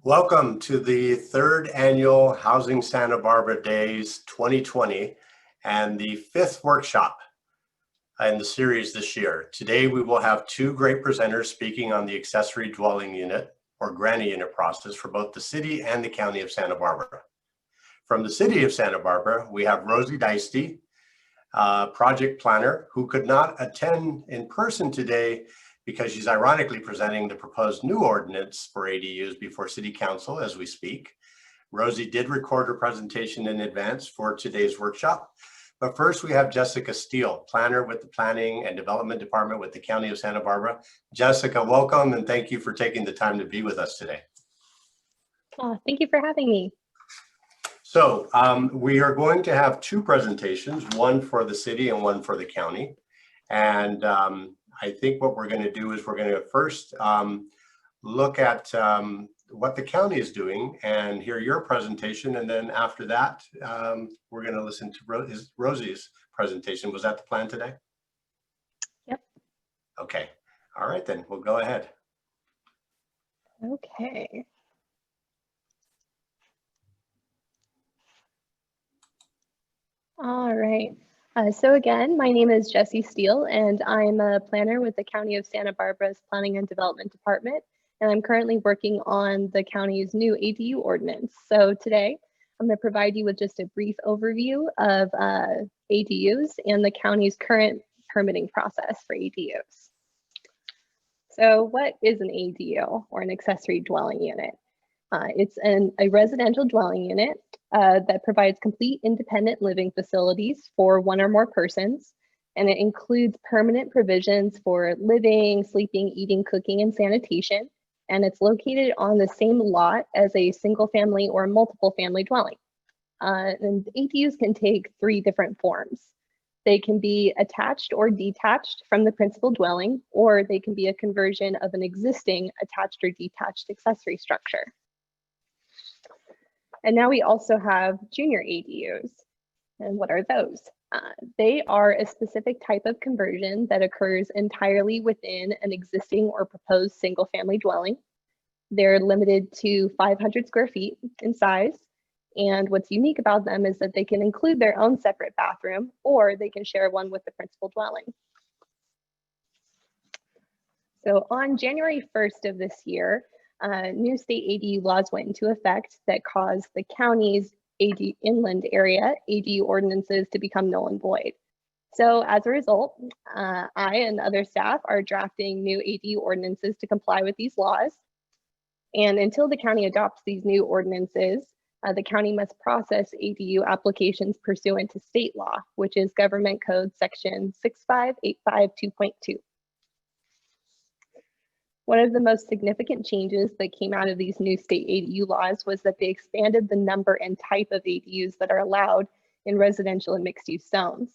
Welcome to the third annual Housing Santa Barbara Days 2020 and the fifth workshop in the series this year. Today we will have two great presenters speaking on the accessory dwelling unit or granny unit process for both the city and the county of Santa Barbara. From the city of Santa Barbara, we have Rosie Dyste, project planner, who could not attend in person today because she's ironically presenting the proposed new ordinance for ADUs before City Council as we speak. Rosie did record her presentation in advance for today's workshop. But first we have Jessica Steele, planner with the Planning and Development Department with the County of Santa Barbara. Jessica, welcome and thank you for taking the time to be with us today. Thank you for having me. So we are going to have two presentations, one for the city and one for the county. And I think what we're going to do is we're going to first look at what the county is doing and hear your presentation. And then after that, we're going to listen to Rosie's presentation. Was that the plan today? Yep. Okay. All right, then we'll go ahead. Okay. All right. So again, my name is Jessie Steele, and I'm a planner with the County of Santa Barbara's Planning and Development Department, and I'm currently working on the county's new ADU ordinance. So today, I'm going to provide you with just a brief overview of ADUs and the county's current permitting process for ADUs. So what is an ADU, or an accessory dwelling unit? It's a residential dwelling unit that provides complete independent living facilities for one or more persons, and it includes permanent provisions for living, sleeping, eating, cooking, and sanitation, and it's located on the same lot as a single family or multiple family dwelling. And ADUs can take three different forms. They can be attached or detached from the principal dwelling, or they can be a conversion of an existing attached or detached accessory structure. And now we also have junior ADUs. And what are those? They are a specific type of conversion that occurs entirely within an existing or proposed single family dwelling. They're limited to 500 square feet in size. And what's unique about them is that they can include their own separate bathroom, or they can share one with the principal dwelling. So on January 1st of this year, new state ADU laws went into effect that caused the county's inland area ADU ordinances to become null and void. So as a result, I and other staff are drafting new ADU ordinances to comply with these laws. And until the county adopts these new ordinances, the county must process ADU applications pursuant to state law, which is Government Code Section 65852.2. One of the most significant changes that came out of these new state ADU laws was that they expanded the number and type of ADUs that are allowed in residential and mixed-use zones.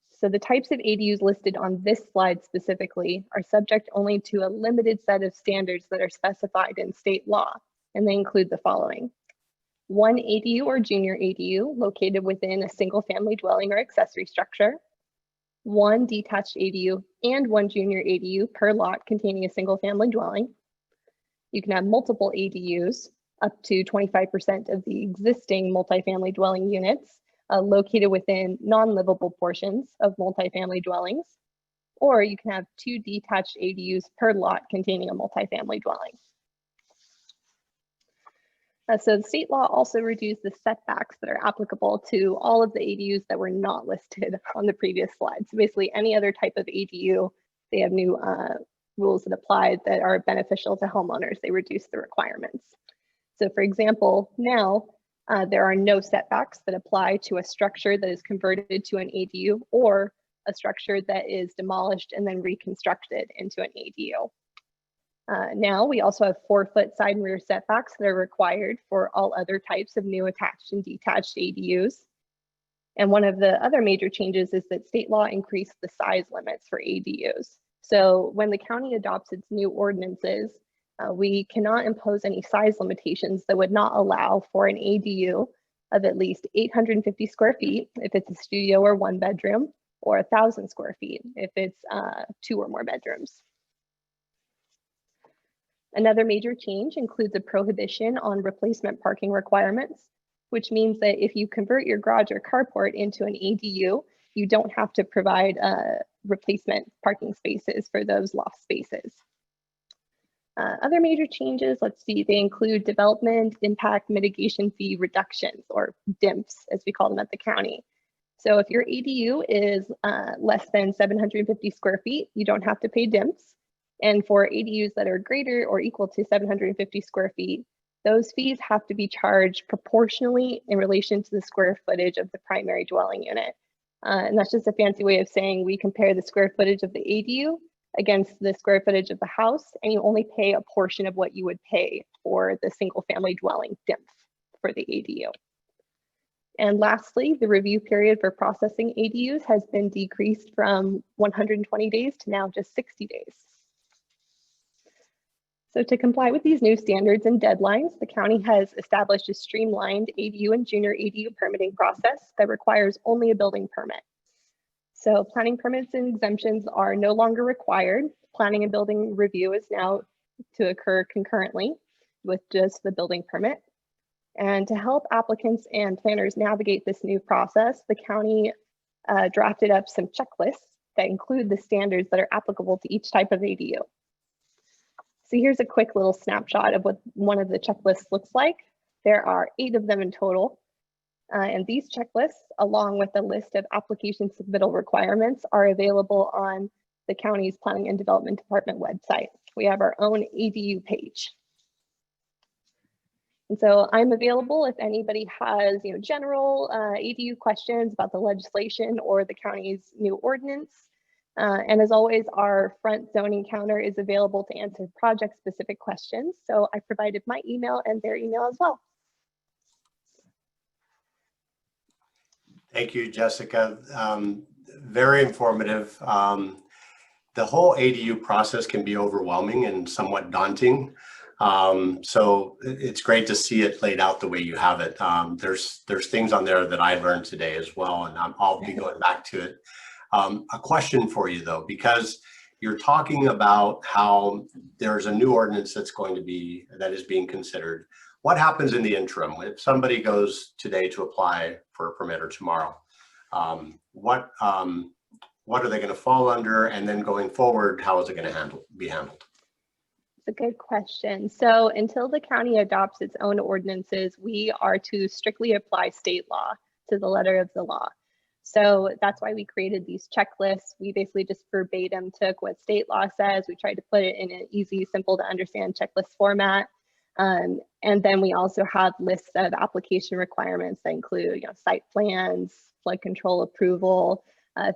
So the types of ADUs listed on this slide specifically are subject only to a limited set of standards that are specified in state law, and they include the following. One ADU or junior ADU located within a single-family dwelling or accessory structure, one detached ADU and one junior ADU per lot containing a single family dwelling. You can have multiple ADUs up to 25% of the existing multifamily dwelling units located within non-livable portions of multifamily dwellings, or you can have two detached ADUs per lot containing a multifamily dwelling. So the state law also reduced the setbacks that are applicable to all of the ADUs that were not listed on the previous slide. So basically any other type of ADU, they have new rules that apply that are beneficial to homeowners. They reduce the requirements. So for example, now there are no setbacks that apply to a structure that is converted to an ADU or a structure that is demolished and then reconstructed into an ADU. Now we also have 4-foot side and rear setbacks that are required for all other types of new attached and detached ADUs. And one of the other major changes is that state law increased the size limits for ADUs. So when the county adopts its new ordinances, we cannot impose any size limitations that would not allow for an ADU of at least 850 square feet if it's a studio or one bedroom, or 1,000 square feet if it's 2 or more bedrooms. Another major change includes a prohibition on replacement parking requirements, which means that if you convert your garage or carport into an ADU, you don't have to provide replacement parking spaces for those lost spaces. Other major changes, let's see, they include development impact mitigation fee reductions, or DIMFs, as we call them at the county. So if your ADU is less than 750 square feet, you don't have to pay DIMFs. And for ADUs that are greater or equal to 750 square feet, those fees have to be charged proportionally in relation to the square footage of the primary dwelling unit. And that's just a fancy way of saying we compare the square footage of the ADU against the square footage of the house, and you only pay a portion of what you would pay for the single family dwelling DIMF for the ADU. And lastly, the review period for processing ADUs has been decreased from 120 days to now just 60 days. So to comply with these new standards and deadlines, the county has established a streamlined ADU and junior ADU permitting process that requires only a building permit. So planning permits and exemptions are no longer required. Planning and building review is now to occur concurrently with just the building permit. And to help applicants and planners navigate this new process, the county drafted up some checklists that include the standards that are applicable to each type of ADU. So here's a quick little snapshot of what one of the checklists looks like. There are 8 of them in total. And these checklists, along with a list of application submittal requirements, are available on the county's Planning and Development Department website. We have our own ADU page. And so I'm available if anybody has general ADU questions about the legislation or the county's new ordinance. And as always, our front zoning counter is available to answer project-specific questions. So I provided my email and their email as well. Thank you, Jessica. Very informative. The whole ADU process can be overwhelming and somewhat daunting. So it's great to see it laid out the way you have it. There's things on there that I learned today as well, and I'll be going back to it. A question for you though, because you're talking about how there's a new ordinance that is being considered. What happens in the interim if somebody goes today to apply for a permit or tomorrow? What are they going to fall under, and then going forward, how is it going to be handled? It's a good question. So until the county adopts its own ordinances, we are to strictly apply state law to the letter of the law. So that's why we created these checklists. We basically just verbatim took what state law says. We tried to put it in an easy, simple to understand checklist format. And then we also have lists of application requirements that include site plans, flood control approval,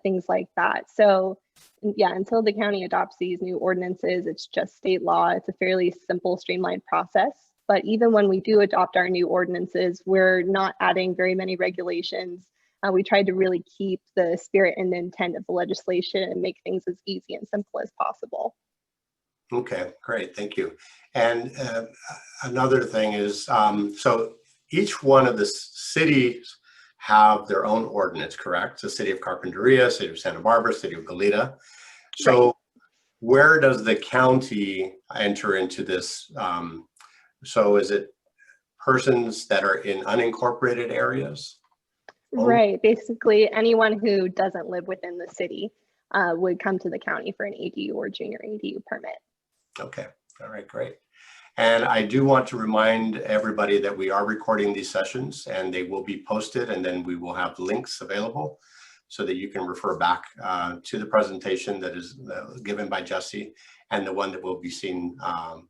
things like that. So yeah, until the county adopts these new ordinances, it's just state law. It's a fairly simple, streamlined process. But even when we do adopt our new ordinances, we're not adding very many regulations. We tried to really keep the spirit and the intent of the legislation and make things as easy and simple as possible. Okay, great, thank you. And another thing is, so each one of the cities have their own ordinance, correct? The city of Carpinteria, city of Santa Barbara, city of Goleta. So right. Where does the county enter into this? So is it persons that are in unincorporated areas? Right, basically anyone who doesn't live within the city would come to the county for an ADU or junior ADU permit. Okay, all right, great. And I do want to remind everybody that we are recording these sessions and they will be posted, and then we will have links available so that you can refer back to the presentation that is given by Jesse and the one that will be seen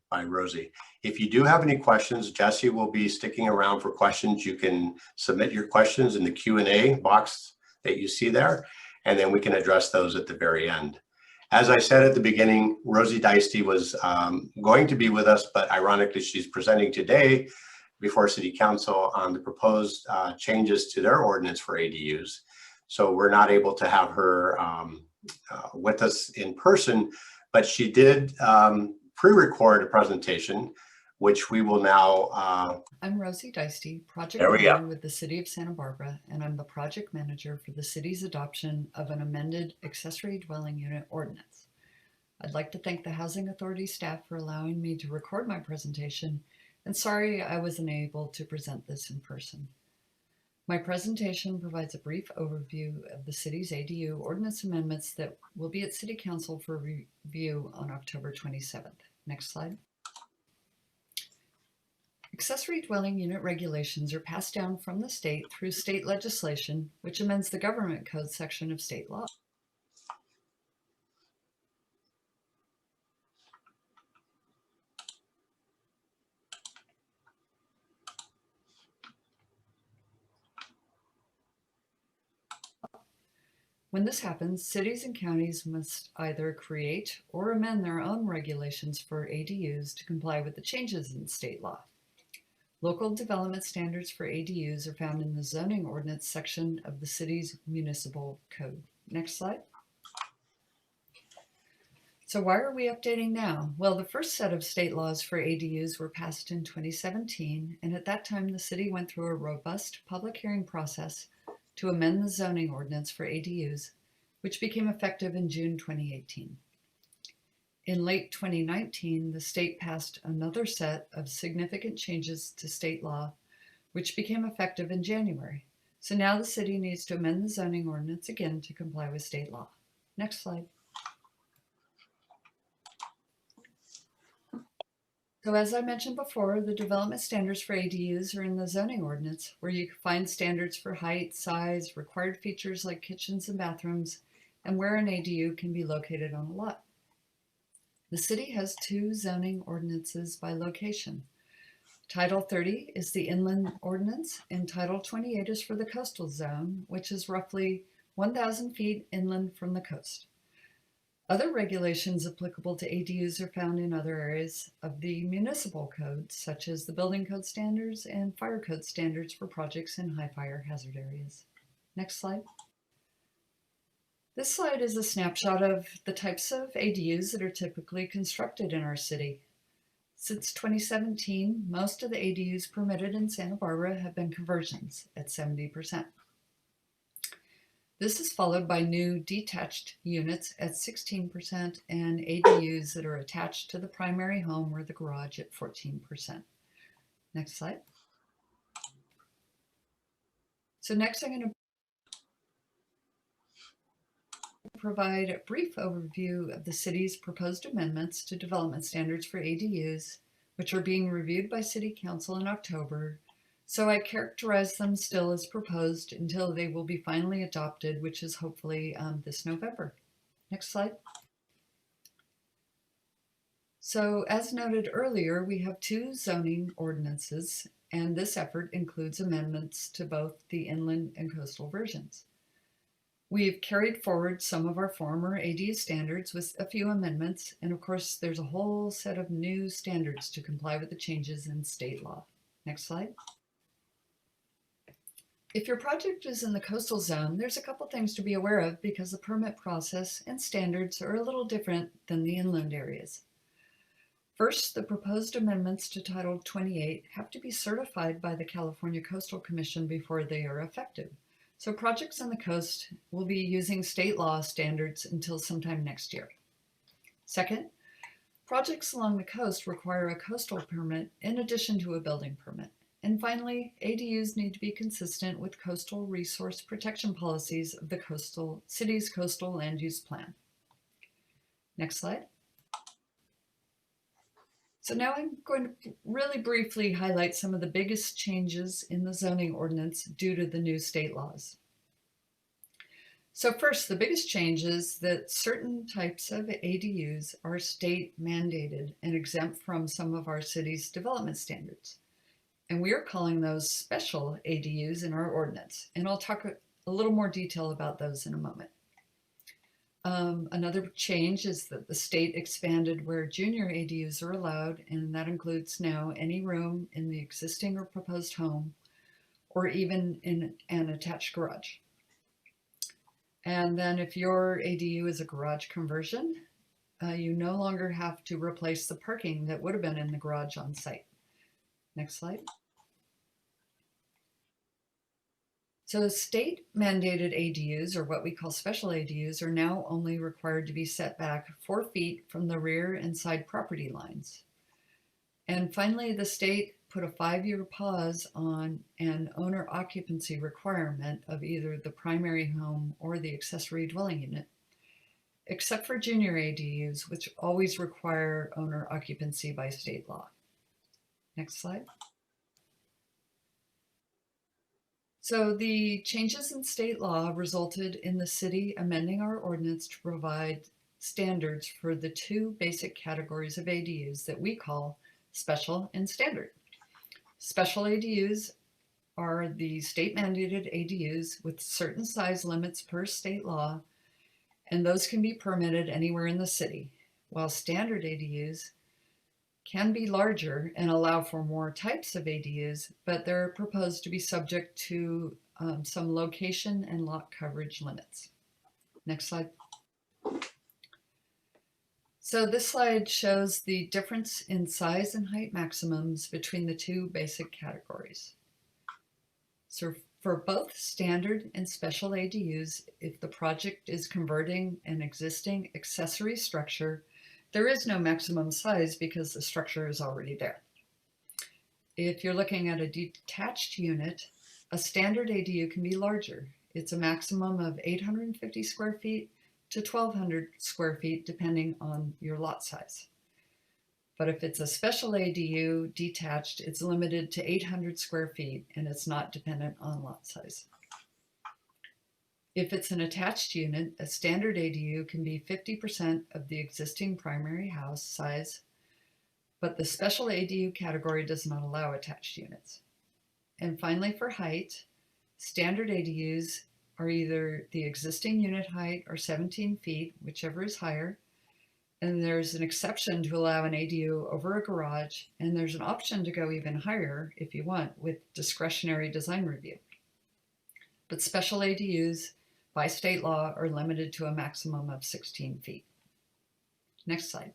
by Rosie. If you do have any questions, Jesse will be sticking around for questions. You can submit your questions in the Q&A box that you see there, and then we can address those at the very end. As I said at the beginning, Rosie Dyste was going to be with us, but ironically, she's presenting today before City Council on the proposed changes to their ordinance for ADUs. So we're not able to have her with us in person, but she did pre-record a presentation, which we will now. I'm Rosie Dyste, project manager with the City of Santa Barbara, and I'm the project manager for the city's adoption of an amended accessory dwelling unit ordinance. I'd like to thank the Housing Authority staff for allowing me to record my presentation, and sorry I wasn't able to present this in person. My presentation provides a brief overview of the city's ADU ordinance amendments that will be at City Council for review on October 27th. Next slide. Accessory dwelling unit regulations are passed down from the state through state legislation, which amends the government code section of state law. When this happens, cities and counties must either create or amend their own regulations for ADUs to comply with the changes in state law. Local development standards for ADUs are found in the zoning ordinance section of the city's municipal code. Next slide. So why are we updating now? Well, the first set of state laws for ADUs were passed in 2017, and at that time the city went through a robust public hearing process to amend the zoning ordinance for ADUs, which became effective in June 2018. In late 2019, the state passed another set of significant changes to state law, which became effective in January. So now the city needs to amend the zoning ordinance again to comply with state law. Next slide. So as I mentioned before, the development standards for ADUs are in the zoning ordinance, where you can find standards for height, size, required features like kitchens and bathrooms, and where an ADU can be located on a lot. The city has two zoning ordinances by location. Title 30 is the inland ordinance, and Title 28 is for the coastal zone, which is roughly 1,000 feet inland from the coast. Other regulations applicable to ADUs are found in other areas of the municipal code, such as the building code standards and fire code standards for projects in high fire hazard areas. Next slide. This slide is a snapshot of the types of ADUs that are typically constructed in our city. Since 2017, most of the ADUs permitted in Santa Barbara have been conversions at 70%. This is followed by new detached units at 16% and ADUs that are attached to the primary home or the garage at 14%. Next slide. So next I'm going to provide a brief overview of the city's proposed amendments to development standards for ADUs, which are being reviewed by City Council in October. So I characterize them still as proposed until they will be finally adopted, which is hopefully this November. Next slide. So as noted earlier, we have two zoning ordinances, and this effort includes amendments to both the inland and coastal versions. We've carried forward some of our former ADU standards with a few amendments, and of course there's a whole set of new standards to comply with the changes in state law. Next slide. If your project is in the coastal zone, there's a couple things to be aware of because the permit process and standards are a little different than the inland areas. First, the proposed amendments to Title 28 have to be certified by the California Coastal Commission before they are effective. So projects on the coast will be using state law standards until sometime next year. Second, projects along the coast require a coastal permit in addition to a building permit. And finally, ADUs need to be consistent with coastal resource protection policies of the city's coastal land use plan. Next slide. So now I'm going to really briefly highlight some of the biggest changes in the zoning ordinance due to the new state laws. So first, the biggest change is that certain types of ADUs are state mandated and exempt from some of our city's development standards. And we are calling those special ADUs in our ordinance. And I'll talk a little more detail about those in a moment. Another change is that the state expanded where junior ADUs are allowed, and that includes now any room in the existing or proposed home, or even in an attached garage. And then if your ADU is a garage conversion, you no longer have to replace the parking that would have been in the garage on site. Next slide. So state mandated ADUs, or what we call special ADUs, are now only required to be set back 4 feet from the rear and side property lines. And finally, the state put a 5-year pause on an owner occupancy requirement of either the primary home or the accessory dwelling unit, except for junior ADUs, which always require owner occupancy by state law. Next slide. So the changes in state law resulted in the city amending our ordinance to provide standards for the 2 basic categories of ADUs that we call special and standard. Special ADUs are the state mandated ADUs with certain size limits per state law, and those can be permitted anywhere in the city, while standard ADUs can be larger and allow for more types of ADUs, but they're proposed to be subject to some location and lot coverage limits. Next slide. So this slide shows the difference in size and height maximums between the 2 basic categories. So for both standard and special ADUs, if the project is converting an existing accessory structure, there is no maximum size because the structure is already there. If you're looking at a detached unit, a standard ADU can be larger. It's a maximum of 850 square feet to 1,200 square feet, depending on your lot size. But if it's a special ADU detached, it's limited to 800 square feet and it's not dependent on lot size. If it's an attached unit, a standard ADU can be 50% of the existing primary house size, but the special ADU category does not allow attached units. And finally, for height, standard ADUs are either the existing unit height or 17 feet, whichever is higher. And there's an exception to allow an ADU over a garage, and there's an option to go even higher if you want with discretionary design review. But special ADUs by state law are limited to a maximum of 16 feet. Next slide.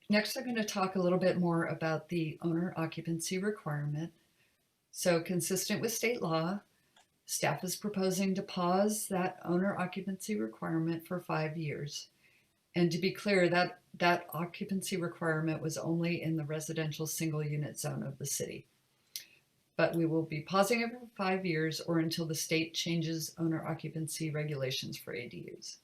Next, I'm going to talk a little bit more about the owner occupancy requirement. So consistent with state law, staff is proposing to pause that owner occupancy requirement for 5 years. And to be clear, that occupancy requirement was only in the residential single unit zone of the city. But we will be pausing it for 5 years or until the state changes owner occupancy regulations for ADUs.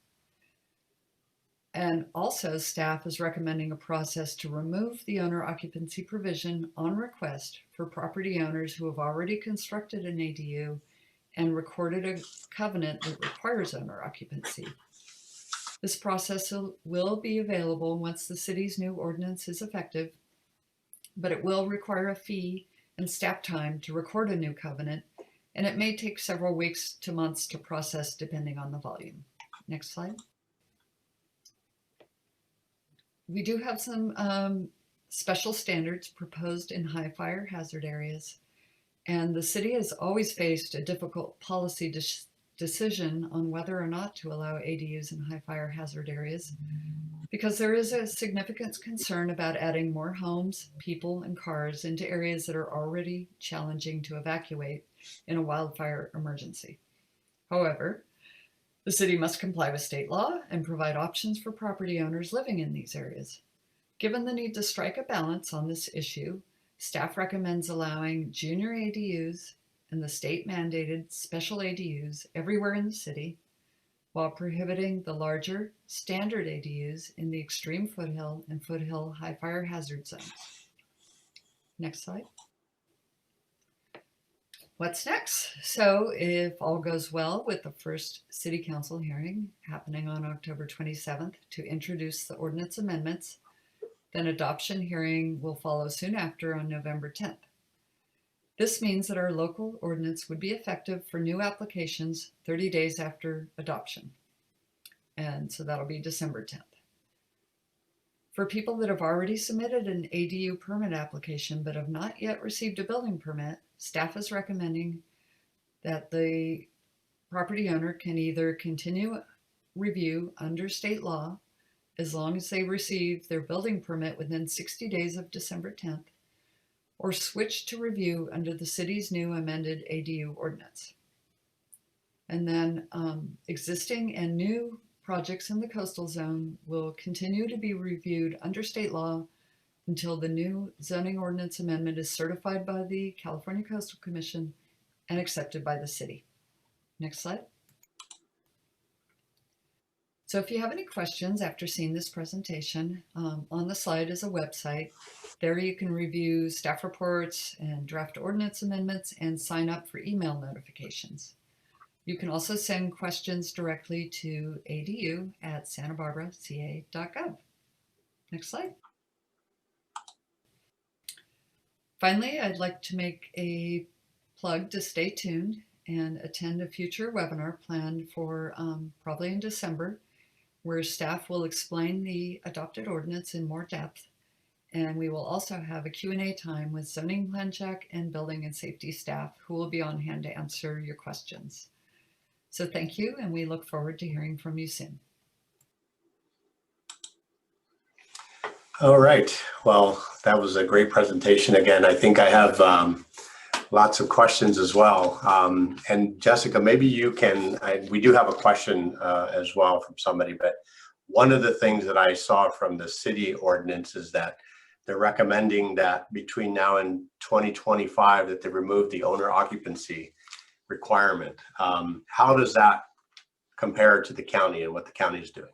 And also, staff is recommending a process to remove the owner occupancy provision on request for property owners who have already constructed an ADU and recorded a covenant that requires owner occupancy. This process will be available once the city's new ordinance is effective, but it will require a fee and staff time to record a new covenant, and it may take several weeks to months to process depending on the volume. Next slide. We do have some special standards proposed in high fire hazard areas, and the city has always faced a difficult policy decision on whether or not to allow ADUs in high fire hazard areas, because there is a significant concern about adding more homes, people, and cars into areas that are already challenging to evacuate in a wildfire emergency. However, the city must comply with state law and provide options for property owners living in these areas. Given the need to strike a balance on this issue, staff recommends allowing junior ADUs and the state-mandated special ADUs everywhere in the city, while prohibiting the larger standard ADUs in the extreme foothill and foothill high fire hazard zones. Next slide. What's next? So if all goes well with the first City Council hearing happening on October 27th to introduce the ordinance amendments, then adoption hearing will follow soon after on November 10th. This means that our local ordinance would be effective for new applications 30 days after adoption. And so that'll be December 10th. For people that have already submitted an ADU permit application but have not yet received a building permit, staff is recommending that the property owner can either continue review under state law as long as they receive their building permit within 60 days of December 10th, or switch to review under the city's new amended ADU ordinance. And then existing and new projects in the coastal zone will continue to be reviewed under state law until the new zoning ordinance amendment is certified by the California Coastal Commission and accepted by the city. Next slide. So if you have any questions after seeing this presentation, on the slide is a website. There you can review staff reports and draft ordinance amendments and sign up for email notifications. You can also send questions directly to adu@santabarbaraca.gov. Next slide. Finally, I'd like to make a plug to stay tuned and attend a future webinar planned for probably in December, where staff will explain the adopted ordinance in more depth. And we will also have a Q&A time with zoning plan check and building and safety staff who will be on hand to answer your questions. So thank you, and we look forward to hearing from you soon. All right. Well, that was a great presentation. Again, I think I have lots of questions as well. And Jessica, maybe you can, we do have a question as well from somebody, but one of the things that I saw from the city ordinance is that they're recommending that between now and 2025 that they remove the owner occupancy requirement. How does that compare to the county and what the county is doing?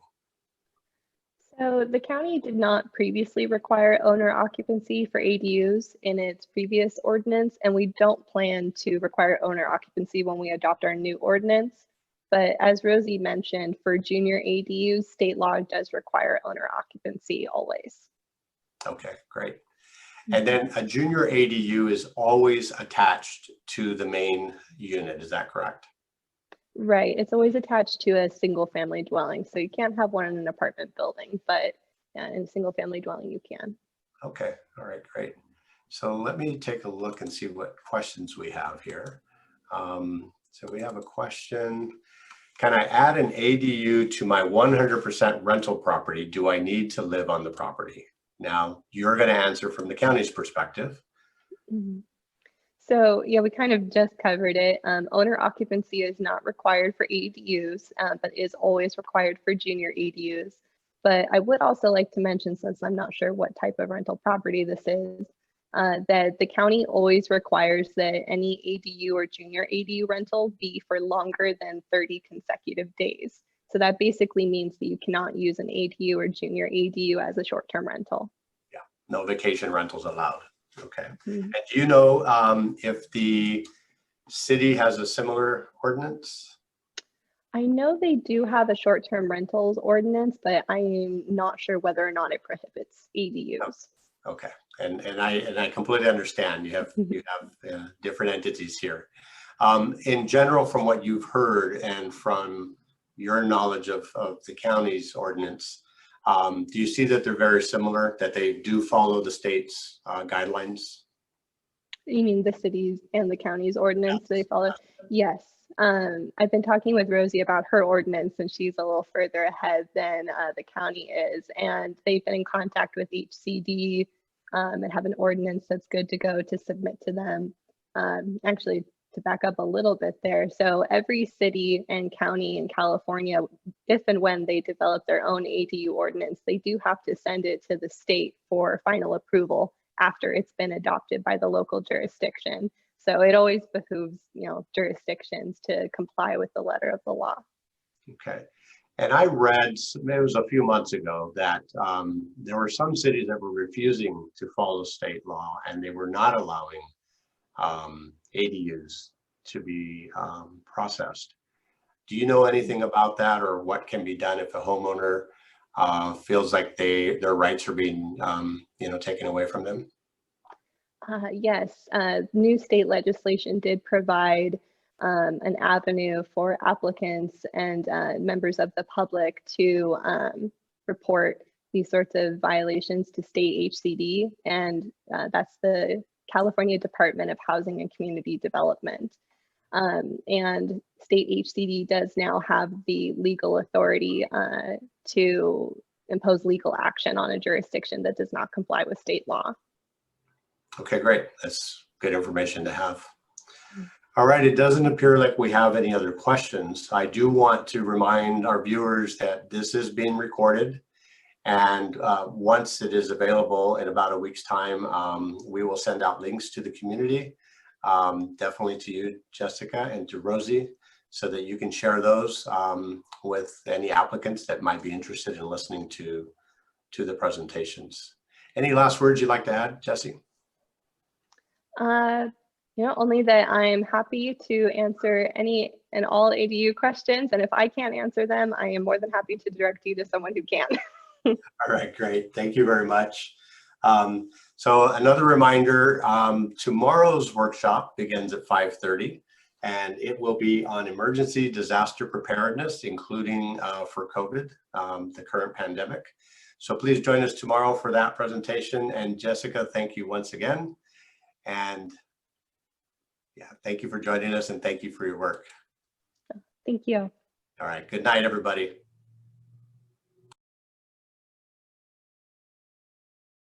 So the county did not previously require owner occupancy for ADUs in its previous ordinance, and we don't plan to require owner occupancy when we adopt our new ordinance. But as Rosie mentioned, for junior ADUs, state law does require owner occupancy always. Okay, great. And then a junior ADU is always attached to the main unit, is that correct? Right, it's always attached to a single family dwelling. So you can't have one in an apartment building, but in a single family dwelling you can. Okay, all right, great. So let me take a look and see what questions we have here. So we have a question. Can I add an ADU to my 100% rental property? Do I need to live on the property? Now, you're going to answer from the county's perspective. Mm-hmm. So yeah, we kind of just covered it. Owner occupancy is not required for ADUs, but is always required for junior ADUs. But I would also like to mention, since I'm not sure what type of rental property this is, that the county always requires that any ADU or junior ADU rental be for longer than 30 consecutive days. So that basically means that you cannot use an ADU or junior ADU as a short-term rental. Yeah, no vacation rentals allowed. Okay. Mm-hmm. And do you know if the city has a similar ordinance? I know they do have a short-term rentals ordinance, but I am not sure whether or not it prohibits ADUs. Oh, okay. And I completely understand. You have different entities here. In general, from what you've heard and from your knowledge of the county's ordinance, do you see that they're very similar, that they do follow the state's guidelines? You mean the cities and the county's ordinance they follow? Yes. I've been talking with Rosie about her ordinance, and she's a little further ahead than the county is. And they've been in contact with HCD and have an ordinance that's good to go to submit to them. Actually, to back up a little bit there. So every city and county in California, if and when they develop their own ADU ordinance, they do have to send it to the state for final approval after it's been adopted by the local jurisdiction. So it always behooves, jurisdictions to comply with the letter of the law. Okay. And I read, it was a few months ago, that there were some cities that were refusing to follow state law, and they were not allowing ADUs to be processed. Do you know anything about that, or what can be done if a homeowner feels like their rights are being taken away from them? Yes, new state legislation did provide an avenue for applicants and members of the public to report these sorts of violations to state HCD, and that's the California Department of Housing and Community Development. And state HCD does now have the legal authority to impose legal action on a jurisdiction that does not comply with state law. Okay, great. That's good information to have. All right, it doesn't appear like we have any other questions. I do want to remind our viewers that this is being recorded, and once it is available in about a week's time, we will send out links to the community, definitely to you, Jessica, and to Rosie, so that you can share those with any applicants that might be interested in listening to the presentations. Any last words you'd like to add, Jessie? Only that I'm happy to answer any and all ADU questions. And if I can't answer them, I am more than happy to direct you to someone who can. All right, great. Thank you very much. So another reminder, tomorrow's workshop begins at 5:30, and it will be on emergency disaster preparedness, including for COVID, the current pandemic. So please join us tomorrow for that presentation. And Jessica, thank you once again. And yeah, thank you for joining us, and thank you for your work. Thank you. All right, good night, everybody.